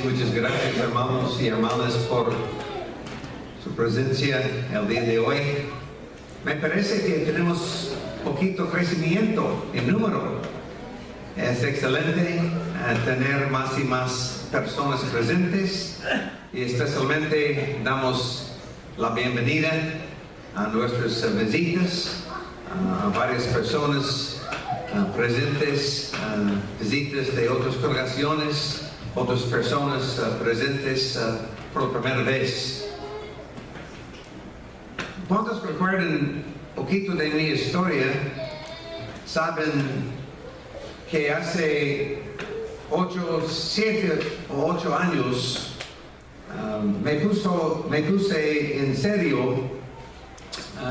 muchas gracias hermanos y hermanas por su presencia el día de hoy. Me parece que tenemos poquito crecimiento en número. Es excelente tener más y más personas presentes y especialmente damos la bienvenida a nuestras visitas, a varias personas presentes, visitas de otras congregaciones, otras personas presentes por primera vez. ¿Cuántos recuerdan un poquito de mi historia? Saben que hace 7 o 8 años me puse en serio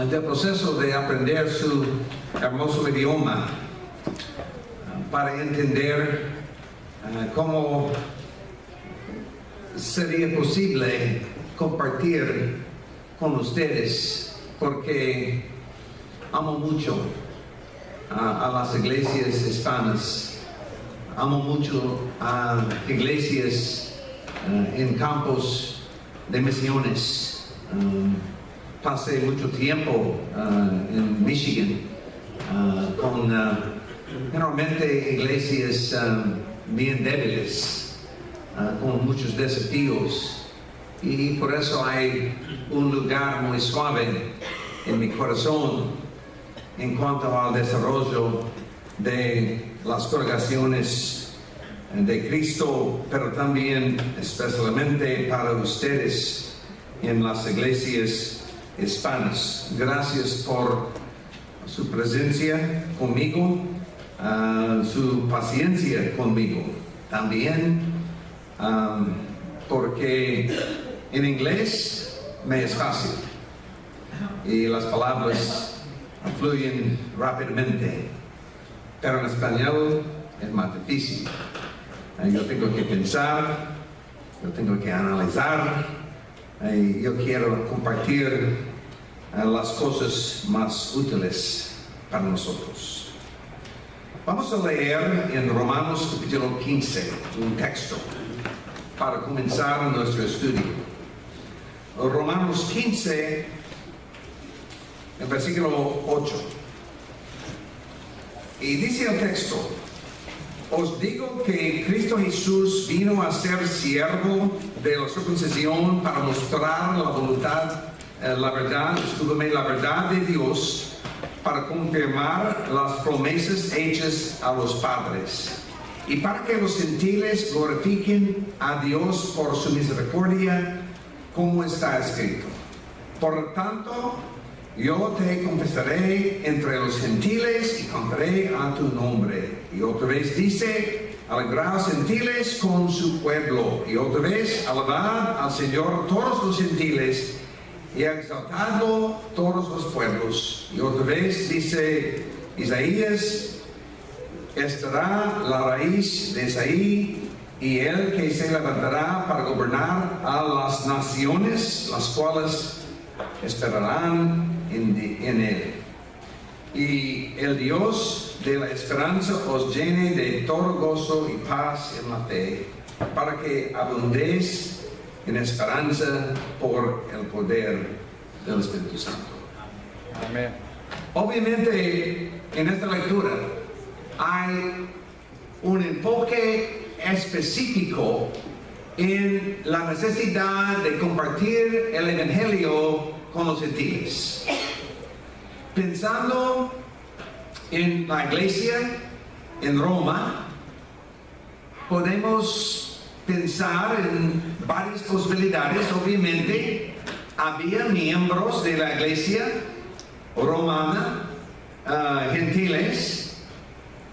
del proceso de aprender su hermoso idioma para entender cómo sería posible compartir con ustedes, porque amo mucho a las iglesias hispanas, amo mucho a iglesias en campos de misiones. Pasé mucho tiempo en Michigan con generalmente iglesias bien débiles, con muchos desafíos, y por eso hay un lugar muy suave en mi corazón en cuanto al desarrollo de las congregaciones de Cristo, pero también especialmente para ustedes en las iglesias hispanas. Gracias por su presencia conmigo, su paciencia conmigo también, porque en inglés me es fácil y las palabras fluyen rápidamente, pero en español es más difícil. Yo tengo que pensar, yo tengo que analizar, y yo quiero compartir las cosas más útiles para nosotros. Vamos a leer en Romanos capítulo 15 un texto para comenzar nuestro estudio. Romanos 15, el versículo 8. Y dice el texto: os digo que Cristo Jesús vino a ser siervo de la circuncisión para mostrar la voluntad, la verdad de Dios, para confirmar las promesas hechas a los padres, y para que los gentiles glorifiquen a Dios por su misericordia, como está escrito: por lo tanto, yo te confesaré entre los gentiles y cantaré a tu nombre. Y otra vez dice: alegraos gentiles con su pueblo. Y otra vez: alabad al Señor todos los gentiles y exaltadlo todos los pueblos. Y otra vez dice Isaías: estará la raíz de Isaí, y él que se levantará para gobernar a las naciones, las cuales esperarán en él. Y el Dios de la esperanza os llene de todo gozo y paz en la fe, para que abundéis en esperanza por el poder del Espíritu Santo. Amén. Obviamente, en esta lectura hay un enfoque específico en la necesidad de compartir el Evangelio con los gentiles. Pensando en la iglesia en Roma, podemos pensar en varias posibilidades. Obviamente, había miembros de la iglesia romana, gentiles,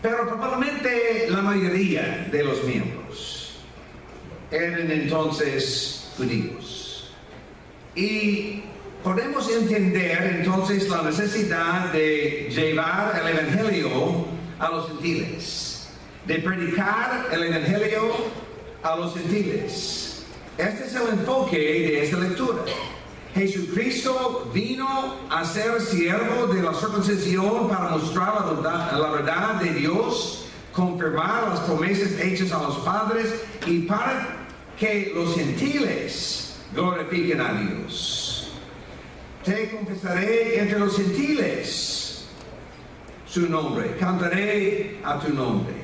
pero probablemente la mayoría de los miembros eran entonces judíos. Y podemos entender entonces la necesidad de llevar el Evangelio a los gentiles, de predicar el Evangelio a los gentiles. Este es el enfoque de esta lectura. Jesucristo vino a ser siervo de la circuncisión para mostrar la verdad de Dios, confirmar las promesas hechas a los padres, y para que los gentiles glorifiquen a Dios. Te confesaré entre los gentiles su nombre, cantaré a tu nombre.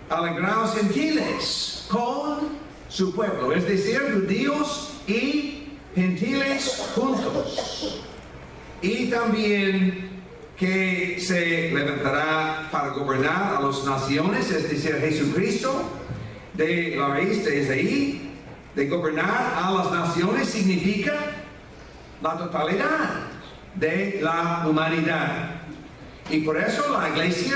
Alegraos gentiles con su pueblo, es decir, judíos y gentiles juntos. Y también que se levantará para gobernar a las naciones, es decir, Jesucristo, de la raíz de Isaí, de gobernar a las naciones significa la totalidad de la humanidad. Y por eso la iglesia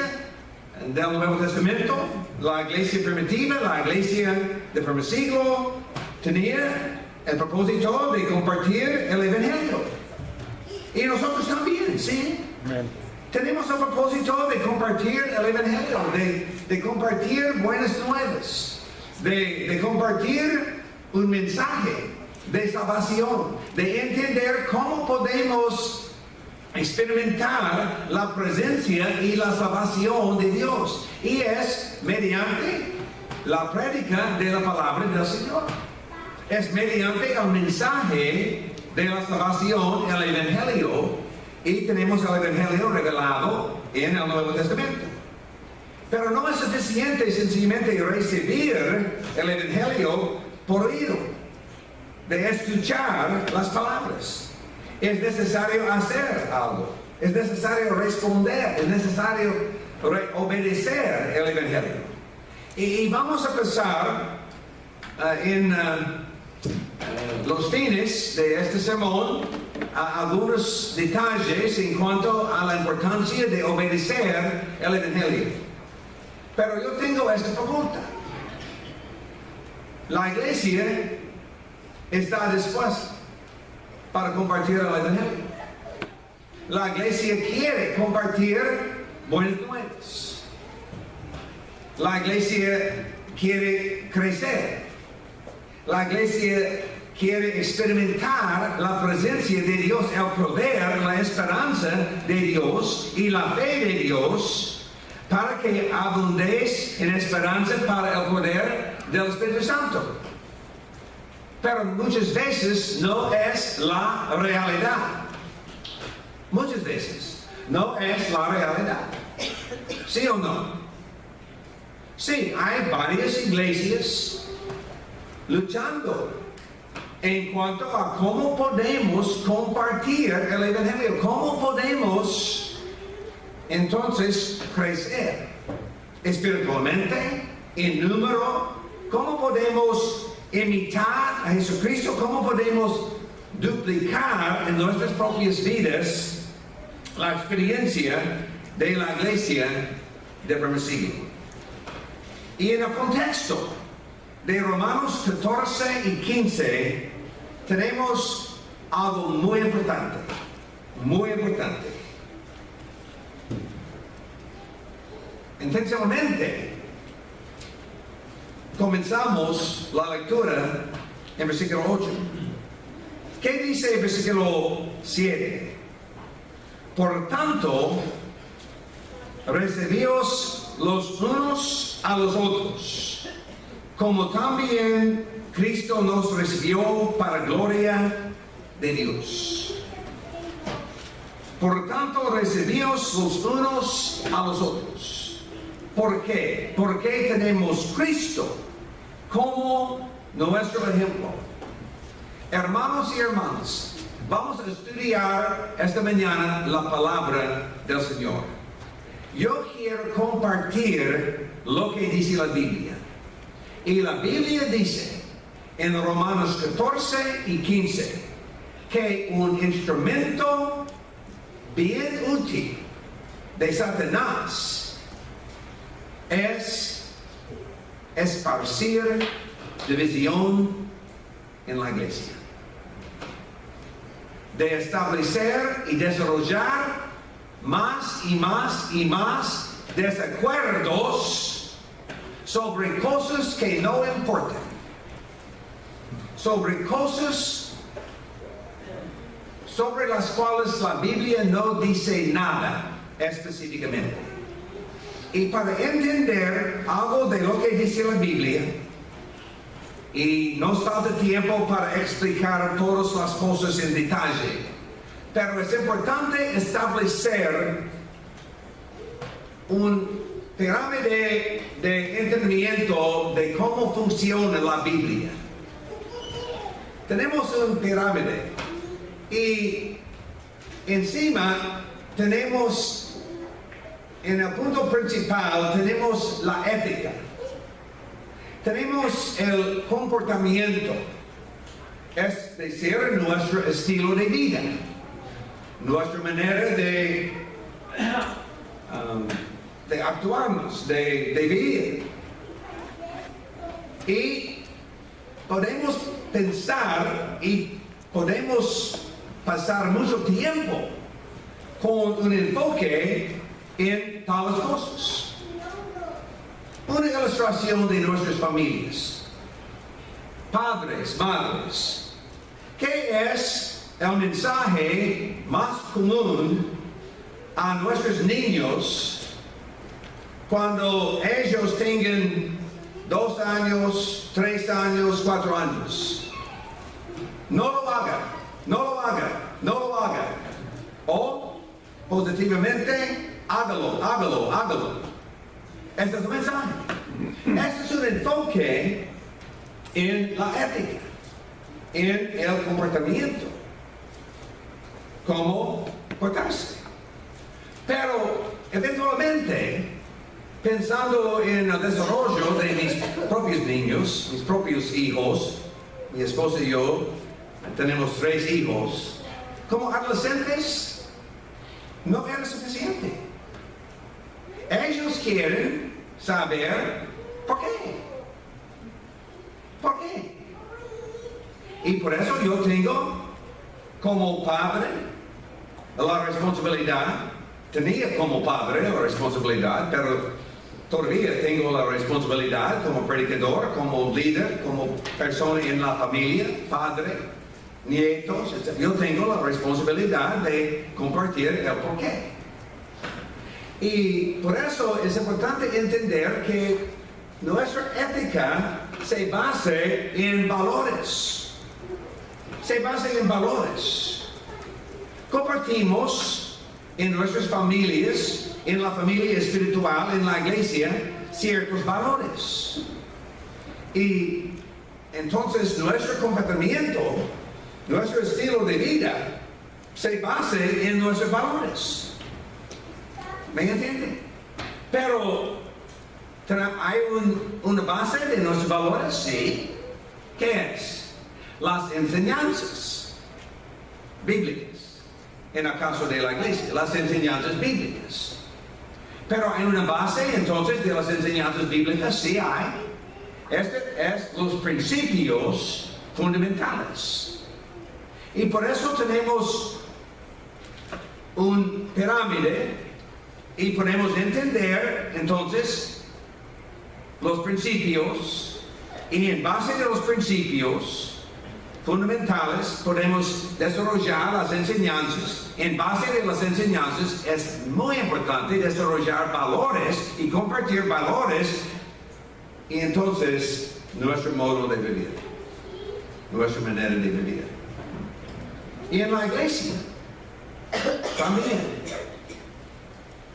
del Nuevo Testamento, la iglesia primitiva, la iglesia del primer siglo, tenía el propósito de compartir el Evangelio. Y nosotros también, ¿sí? Amen. Tenemos el propósito de compartir el Evangelio, de compartir buenas nuevas, de compartir un mensaje de salvación, de entender cómo podemos experimentar la presencia y la salvación de Dios. Y es mediante la prédica de la palabra del Señor. Es mediante el mensaje de la salvación, el Evangelio, y tenemos el Evangelio revelado en el Nuevo Testamento. Pero no es suficiente sencillamente recibir el Evangelio por oído, de escuchar las palabras. Es necesario hacer algo, es necesario responder, es necesario obedecer el Evangelio. Y vamos a empezar en los fines de este sermón a algunos detalles en cuanto a la importancia de obedecer el Evangelio. Pero yo tengo esta pregunta. ¿La iglesia está dispuesta para compartir el Evangelio? La iglesia quiere compartir buenas nuevas. La iglesia quiere crecer. La iglesia quiere experimentar la presencia de Dios, el poder, la esperanza de Dios y la fe de Dios, para que abundéis en esperanza para el poder del Espíritu Santo. Pero muchas veces no es la realidad. Muchas veces no es la realidad. ¿Sí o no? Sí, hay varias iglesias luchando en cuanto a cómo podemos compartir el Evangelio, cómo podemos entonces crecer espiritualmente, en número, cómo podemos imitar a Jesucristo, cómo podemos duplicar en nuestras propias vidas la experiencia de la iglesia del primer siglo. Y en el contexto de Romanos 14 y 15 tenemos algo muy importante, muy importante. Intencionalmente comenzamos la lectura en versículo 8. ¿Qué dice el versículo 7? Por tanto, recibíos los unos a los otros, como también Cristo nos recibió para gloria de Dios. Por tanto, recibíos los unos a los otros. ¿Por qué? Porque tenemos Cristo como nuestro ejemplo. Hermanos y hermanas, vamos a estudiar esta mañana la palabra del Señor. Yo quiero compartir lo que dice la Biblia. Y la Biblia dice en Romanos 14 y 15 que un instrumento bien útil de Satanás es esparcir división en la iglesia, de establecer y desarrollar más y más y más desacuerdos sobre cosas que no importan, sobre cosas sobre las cuales la Biblia no dice nada específicamente. Y para entender algo de lo que dice la Biblia y nos falta tiempo para explicar todas las cosas en detalle, pero es importante establecer un pirámide de entendimiento de cómo funciona la Biblia. Tenemos un pirámide y encima tenemos, en el punto principal, tenemos la ética. Tenemos el comportamiento, es decir, nuestro estilo de vida, nuestra manera de actuarnos, de vivir. Y podemos pensar y podemos pasar mucho tiempo con un enfoque en tales cosas. Una ilustración de nuestras familias, padres, madres. ¿Qué es el mensaje más común a nuestros niños cuando ellos tengan 2 años, 3 años, 4 años? No lo haga, no lo haga, no lo haga. O positivamente, hágalo, hágalo, hágalo. Este es el mensaje. Este es un enfoque en la ética, en el comportamiento, cómo portarse. Pero eventualmente, pensando en el desarrollo de mis propios niños, mis propios hijos, mi esposa y yo tenemos 3 hijos, como adolescentes no era suficiente. Ellos quieren saber por qué. ¿Por qué? Y por eso yo tengo como padre la responsabilidad, tenía como padre la responsabilidad, pero todavía tengo la responsabilidad como predicador, como líder, como persona en la familia, padre, nietos, etc. Yo tengo la responsabilidad de compartir el porqué. Y por eso es importante entender que nuestra ética se basa en valores. Se basa en valores. Compartimos en nuestras familias, en la familia espiritual, en la iglesia, ciertos valores. Y entonces nuestro comportamiento, nuestro estilo de vida, se basa en nuestros valores. ¿Me entienden? Pero, ¿hay una base de nuestros valores? Sí. ¿Qué es? Las enseñanzas bíblicas. En el caso de la iglesia, las enseñanzas bíblicas. Pero hay una base entonces de las enseñanzas bíblicas, sí hay. Este es los principios fundamentales. Y por eso tenemos un pirámide. Y podemos entender entonces los principios, y en base de los principios fundamentales podemos desarrollar las enseñanzas. En base de las enseñanzas es muy importante desarrollar valores y compartir valores, y entonces nuestro modo de vivir, nuestra manera de vivir. Y en la iglesia también.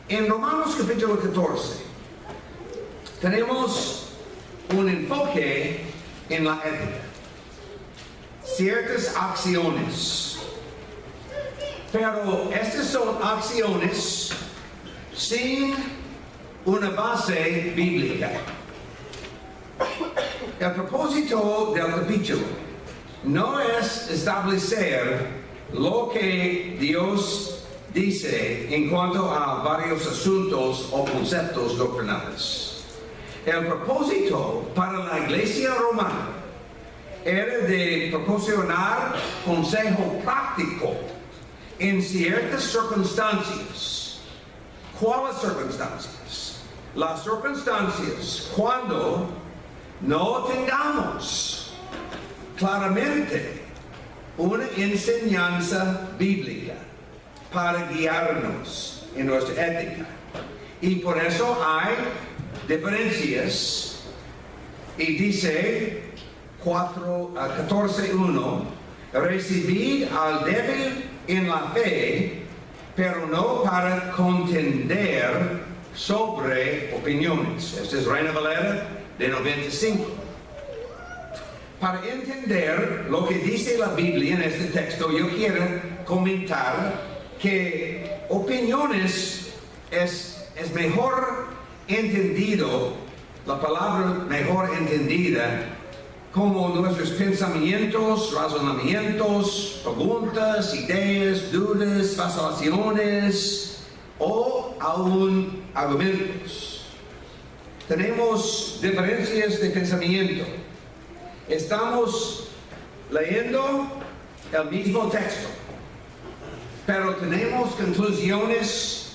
En Romanos capítulo 14 tenemos un enfoque en la ética, ciertas acciones, pero estas son acciones sin una base bíblica. El propósito del capítulo no es establecer lo que Dios dice en cuanto a varios asuntos o conceptos doctrinales. El propósito para la iglesia romana era de proporcionar consejo práctico en ciertas circunstancias. ¿Cuáles circunstancias? Las circunstancias cuando no tengamos claramente una enseñanza bíblica para guiarnos en nuestra ética. Y por eso hay diferencias. Y dice, 14:1, recibid al débil en la fe, pero no para contender sobre opiniones. Esta es Reina Valera de 95. Para entender lo que dice la Biblia en este texto, yo quiero comentar que opiniones es mejor entendido, la palabra mejor entendida, como nuestros pensamientos, razonamientos, preguntas, ideas, dudas, vacilaciones o aún argumentos. Tenemos diferencias de pensamiento. Estamos leyendo el mismo texto, pero tenemos conclusiones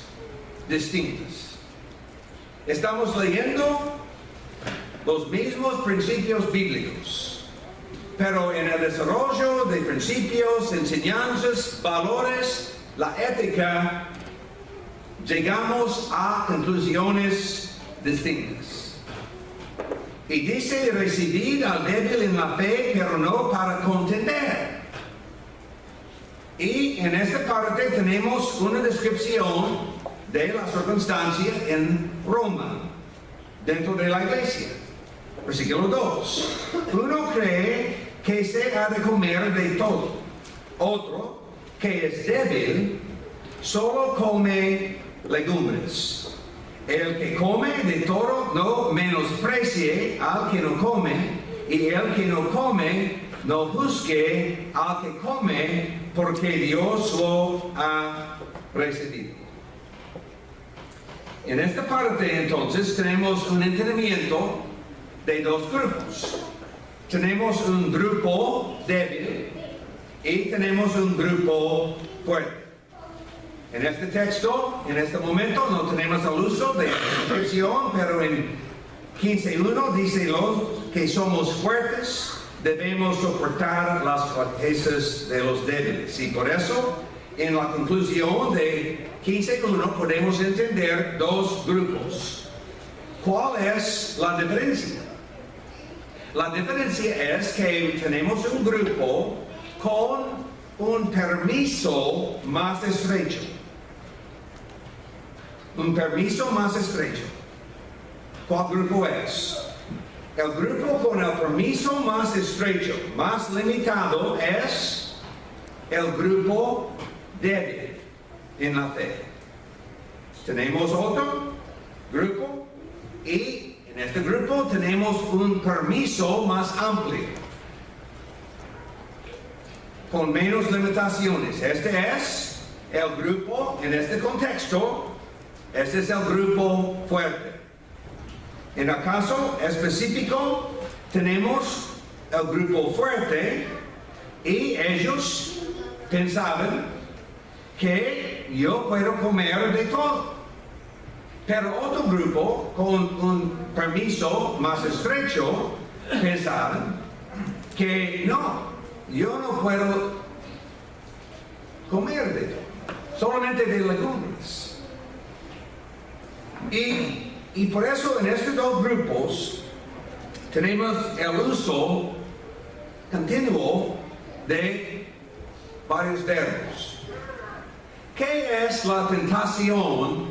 distintas. Estamos leyendo los mismos principios bíblicos, pero en el desarrollo de principios, enseñanzas, valores, la ética, llegamos a conclusiones distintas. Y dice, recibid al débil en la fe, pero no para contender. Y en esta parte tenemos una descripción de la circunstancia en Roma, dentro de la iglesia. Versículo 2. Uno cree que se ha de comer de todo. Otro, que es débil, solo come legumbres. El que come de todo no menosprecie al que no come, y el que no come no juzgue al que come, porque Dios lo ha recibido. En esta parte entonces tenemos un entendimiento de dos grupos. Tenemos un grupo débil y tenemos un grupo fuerte. En este texto, en este momento, no tenemos el uso de descripción, pero en 15:1 dice que somos fuertes, debemos soportar las flaquezas de los débiles. Y por eso, en la conclusión de 15:1 podemos entender dos grupos. ¿Cuál es la diferencia? La diferencia es que tenemos un grupo con un permiso más estrecho. Un permiso más estrecho. ¿Cuál grupo es? El grupo con el permiso más estrecho, más limitado, es el grupo débil en la fe. Tenemos otro grupo y en este grupo tenemos un permiso más amplio, con menos limitaciones. Este es el grupo, en este contexto, este es el grupo fuerte. En el caso específico, tenemos el grupo fuerte y ellos pensaban que yo puedo comer de todo. Pero otro grupo con un permiso más estrecho pensaban que no, yo no puedo comer de todo, solamente de legumbres. Y por eso en estos dos grupos tenemos el uso continuo de varios verbos. ¿Qué es la tentación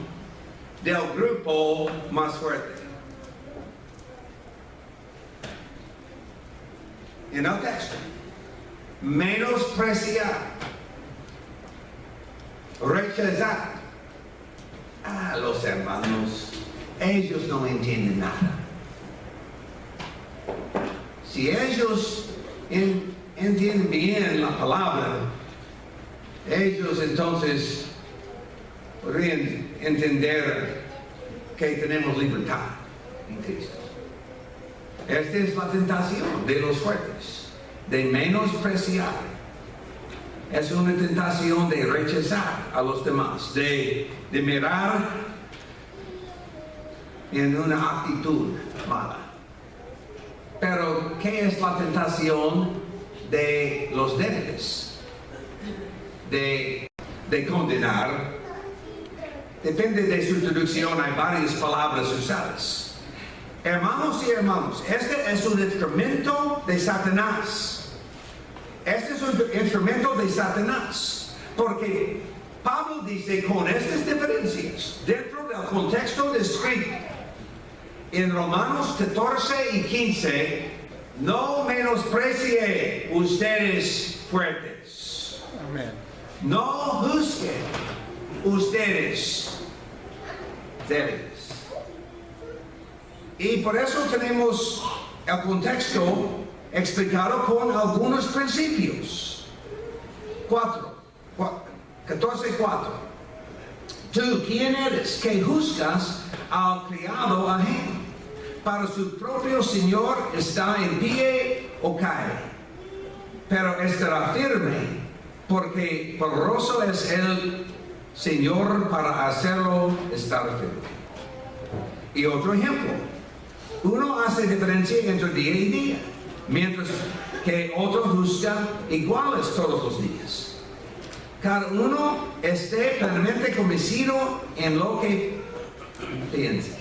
del grupo más fuerte? En el texto, menospreciar, rechazar. Los hermanos, ellos no entienden nada. Si ellos entienden bien la palabra, ellos entonces podrían entender que tenemos libertad en Cristo. Esta es la tentación de los fuertes, de menospreciar. Es una tentación de rechazar a los demás, de mirar en una actitud mala. Pero, ¿qué es la tentación de los débiles? De condenar. Depende de su traducción, hay varias palabras usadas. Hermanos y hermanos, este es un instrumento de Satanás. Este es un instrumento de Satanás. Porque Pablo dice con estas diferencias, dentro del contexto descrito, en Romanos 14 y 15, no menosprecie ustedes fuertes. Amén. No juzguen ustedes débiles. Y por eso tenemos el contexto explicado con algunos principios. 14:4. Tú, ¿quién eres que juzgas al criado ajeno? Para su propio Señor está en pie o cae, pero estará firme, porque poderoso es el Señor para hacerlo estar firme. Y otro ejemplo, uno hace diferencia entre día y día, mientras que otro juzga iguales todos los días. Cada uno esté plenamente convencido en lo que piensa.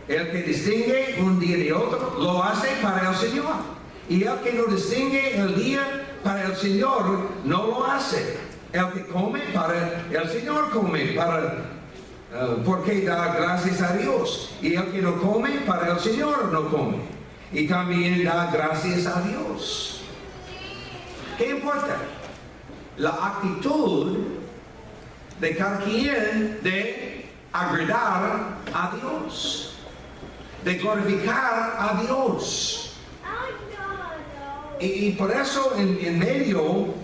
El que distingue un día de otro lo hace para el Señor, y el que no distingue el día para el Señor no lo hace. El que come para el Señor come, porque da gracias a Dios, y el que no come para el Señor no come, y también da gracias a Dios. ¿Qué importa? La actitud de cada quien de agradar a Dios, de glorificar a Dios. Y por eso en medio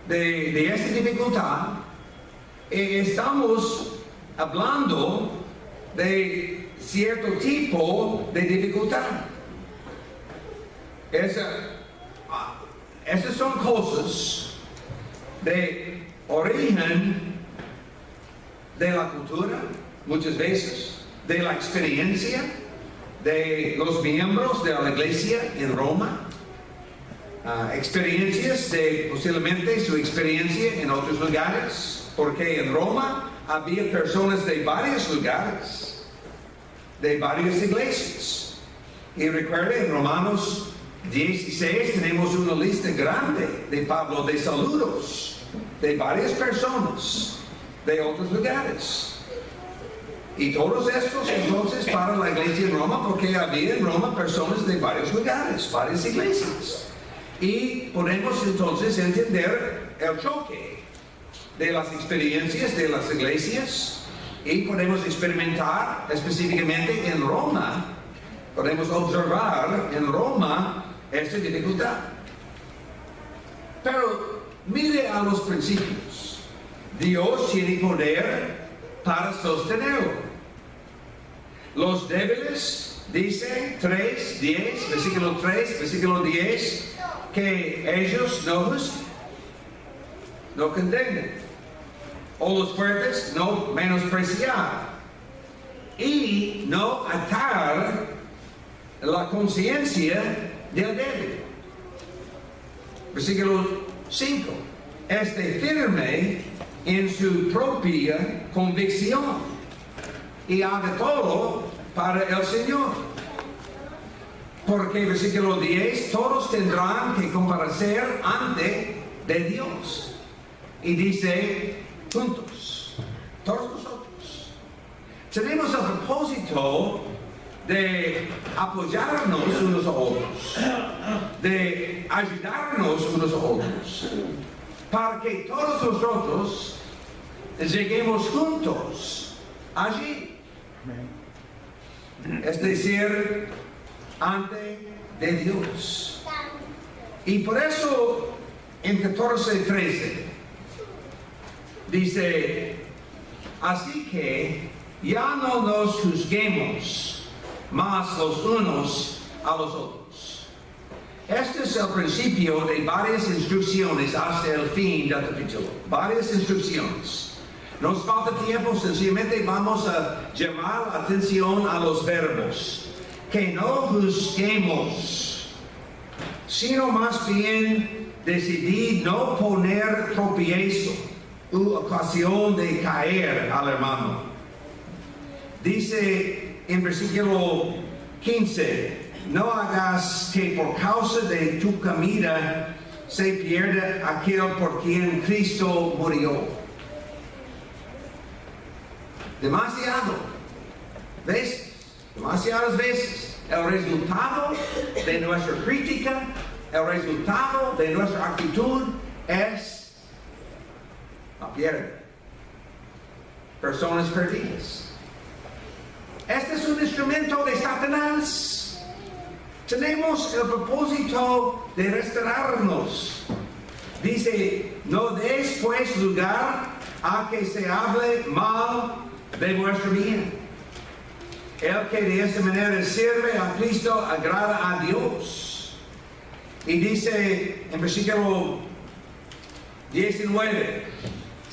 de esta dificultad estamos hablando de cierto tipo de dificultad. Esas son cosas de origen de la cultura, muchas veces, de la experiencia de los miembros de la iglesia en Roma, experiencias de posiblemente su experiencia en otros lugares, porque en Roma había personas de varios lugares, de varias iglesias. Y recuerden, en Romanos 16 tenemos una lista grande de Pablo de saludos de varias personas de otros lugares. Y todos estos entonces para la iglesia en Roma, porque había en Roma personas de varios lugares, varias iglesias. Y podemos entonces entender el choque de las experiencias de las iglesias, y podemos experimentar específicamente en Roma, podemos observar en Roma esta dificultad. Pero mire a los principios. Dios tiene poder para sostenerlo. Los débiles, dice 3:10, versículo 3, versículo 10, que ellos no juzguen, no condenen, o los fuertes no menospreciar, y no atar la conciencia del débil. Versículo 5, esté firme en su propia convicción y haga todo para el Señor. Porque versículo 10, todos tendrán que comparecer ante de Dios. Y dice, juntos, todos nosotros tenemos el propósito de apoyarnos unos a otros, de ayudarnos unos a otros, para que todos nosotros lleguemos juntos allí. Es decir, ante de Dios. Y por eso en 14:13 dice, así que ya no nos juzguemos más los unos a los otros. Este es el principio de varias instrucciones hasta el fin del capítulo. Varias instrucciones. Nos falta tiempo, sencillamente vamos a llamar la atención a los verbos. Que no juzguemos, sino más bien decidid no poner tropiezo u ocasión de caer al hermano. Dice en versículo 15. No hagas que por causa de tu comida se pierda aquel por quien Cristo murió. Demasiadas veces, el resultado de nuestra crítica, el resultado de nuestra actitud es la pérdida. Personas perdidas. Este es un instrumento de Satanás. Tenemos el propósito de restaurarnos. Dice, no des pues lugar a que se hable mal de vuestro bien. El que de esta manera sirve a Cristo agrada a Dios. Y dice en versículo 19,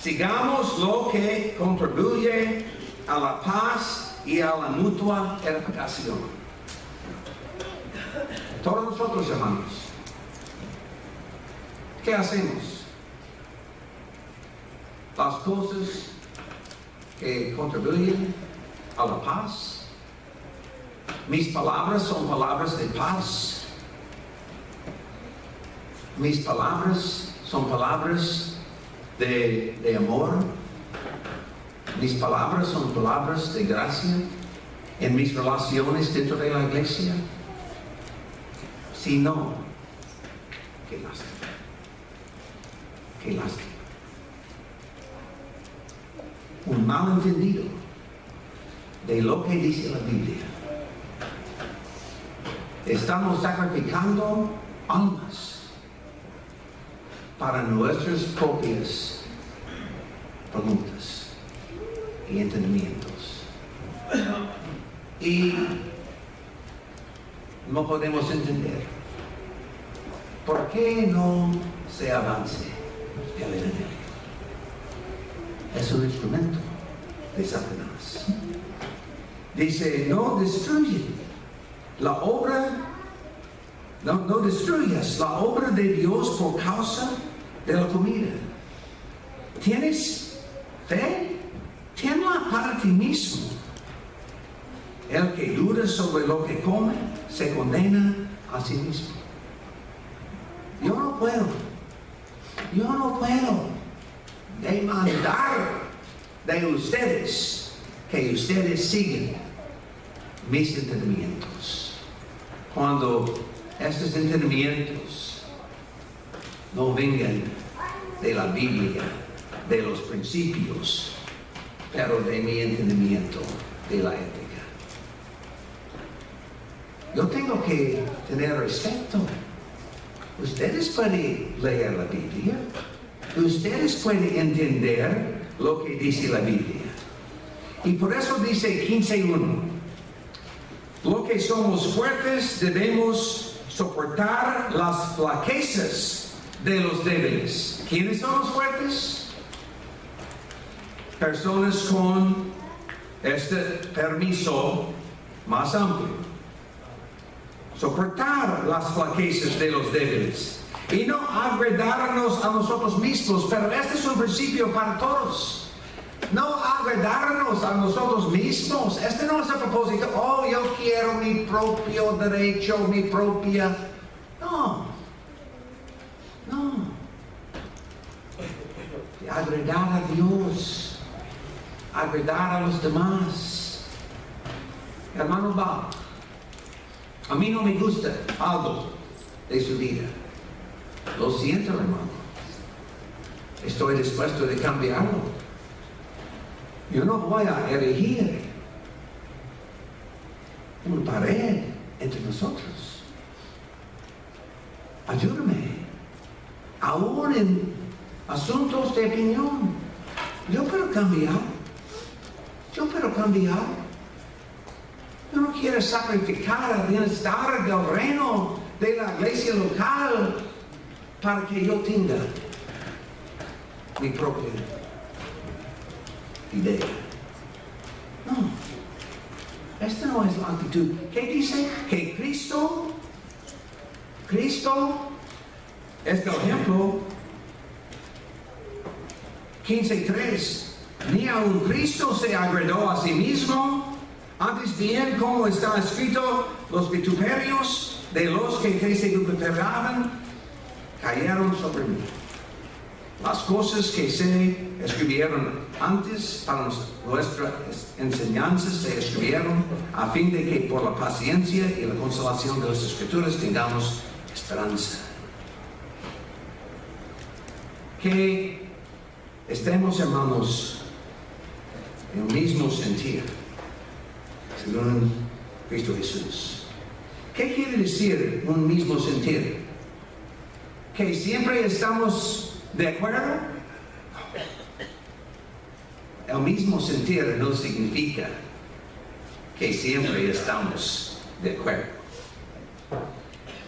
sigamos lo que contribuye a la paz y a la mutua edificación. Todos nosotros, hermanos, ¿qué hacemos? Las cosas que contribuyen a la paz. Mis palabras son palabras de paz. Mis palabras son palabras de amor. Mis palabras son palabras de gracia en mis relaciones dentro de la iglesia. Si no, qué lástima. Qué lástima. Un malentendido de lo que dice la Biblia. Estamos sacrificando almas para nuestras propias preguntas y entendimientos. Y no podemos entender por qué no se avance el Evangelio. Es un instrumento de Satanás. Dice, no destruyen la obra, no destruyas la obra de Dios por causa de la comida. ¿Tienes fe? Tenla para ti mismo. El que duda sobre lo que come se condena a sí mismo. Yo no puedo demandar de ustedes que ustedes sigan mis entendimientos, cuando estos entendimientos no vengan de la Biblia, de los principios, pero de mi entendimiento de la ética. Yo tengo que tener respeto. Ustedes pueden leer la Biblia, ustedes pueden entender lo que dice la Biblia. Y por eso dice 15:1. Lo que somos fuertes debemos soportar las flaquezas de los débiles. ¿Quiénes son los fuertes? Personas con este permiso más amplio. Soportar las flaquezas de los débiles. Y no agradarnos a nosotros mismos, pero este es un principio para todos. No agradarnos a nosotros mismos. Este no es el propósito. Oh, yo quiero mi propio derecho, mi propia. No. Agradar a Dios. Agradar a los demás. Hermano Bob, a mí no me gusta algo de su vida. Lo siento, hermano. Estoy dispuesto de cambiarlo. Yo no voy a erigir una pared entre nosotros. Ayúdame. Aún en asuntos de opinión. Yo puedo cambiar. Yo no quiero sacrificar el bienestar del reino de la iglesia local para que yo tenga mi propia idea. No, esta no es la actitud. ¿Qué dice? Que Cristo es el ejemplo. 15:3. Ni aun Cristo se agradó a sí mismo, Antes bien, como está escrito, los vituperios de los que te vituperaban cayeron sobre mí. Las cosas que se escribieron antes para nuestras enseñanzas se escribieron a fin de que por la paciencia y la consolación de las Escrituras tengamos esperanza. Que estemos, hermanos, en el mismo sentir, según Cristo Jesús. ¿Qué quiere decir un mismo sentir? ¿Que siempre estamos de acuerdo? El mismo sentir no significa que siempre estamos de acuerdo,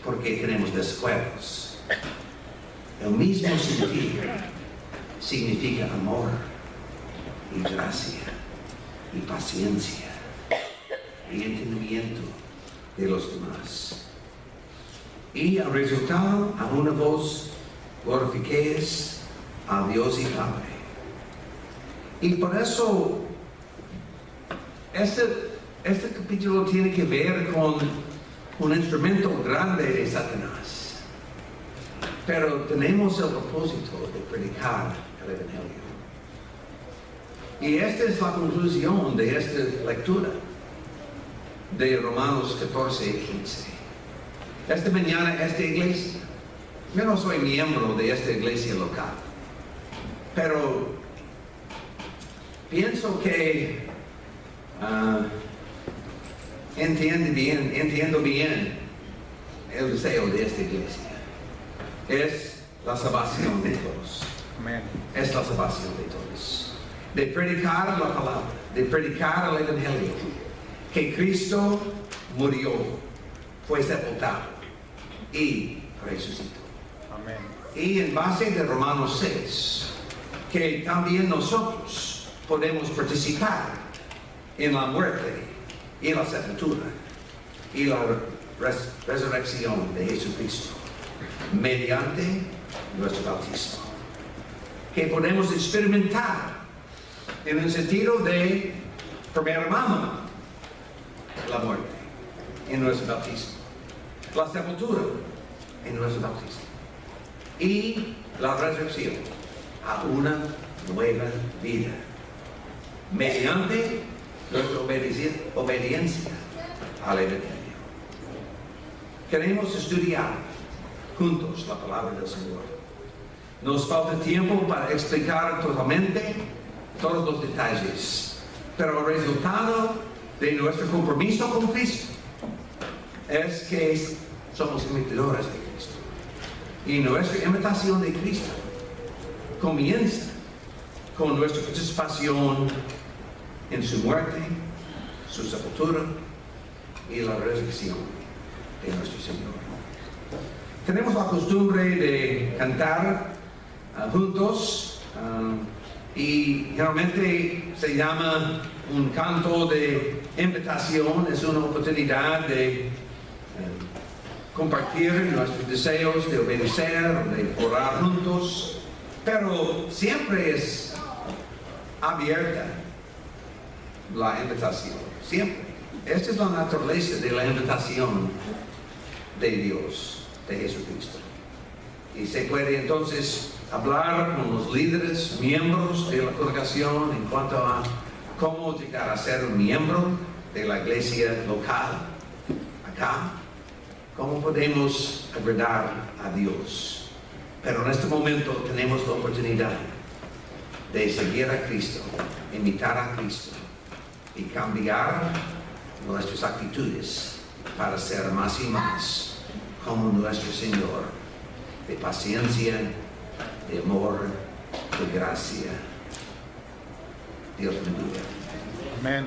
porque tenemos desacuerdos. El mismo sentir significa amor y gracia y paciencia y entendimiento de los demás. Y al resultado, a una voz, glorifiquéis a Dios y Padre. Y por eso, este capítulo tiene que ver con un instrumento grande de Satanás. Pero tenemos el propósito de predicar el Evangelio. Y esta es la conclusión de esta lectura de Romanos 14 y 15. Esta mañana, esta iglesia, yo no soy miembro de esta iglesia local, pero pienso que entiendo bien el deseo de esta iglesia. Es la salvación de todos. Amén. Es la salvación de todos. De predicar la palabra, de predicar el Evangelio, que Cristo murió, fue sepultado y resucitó. Amén. Y en base de Romanos 6, que también nosotros podemos participar en la muerte y la sepultura y la resurrección de Jesucristo mediante nuestro bautismo, que podemos experimentar en el sentido de primera mano la muerte en nuestro bautismo, la sepultura en nuestro bautismo y la resurrección a una nueva vida mediante nuestra obediencia al Evangelio. Queremos estudiar juntos la palabra del Señor. Nos falta tiempo para explicar totalmente todos los detalles, pero el resultado de nuestro compromiso con Cristo es que somos imitadores de Cristo. Y nuestra imitación de Cristo comienza con nuestra participación en su muerte, su sepultura y la resurrección de nuestro Señor. Tenemos la costumbre de cantar juntos y generalmente se llama un canto de invitación. Es una oportunidad de compartir nuestros deseos de obedecer, de orar juntos, pero siempre es abierta la invitación, siempre. Esta es la naturaleza de la invitación de Dios, de Jesucristo. Y se puede entonces hablar con los líderes, miembros de la congregación en cuanto a cómo llegar a ser un miembro de la iglesia local acá, cómo podemos agradar a Dios. Pero en este momento tenemos la oportunidad de seguir a Cristo, imitar a Cristo y cambiar nuestras actitudes para ser más y más como nuestro Señor, de paciencia, de amor, de gracia. Dios bendiga. Amén.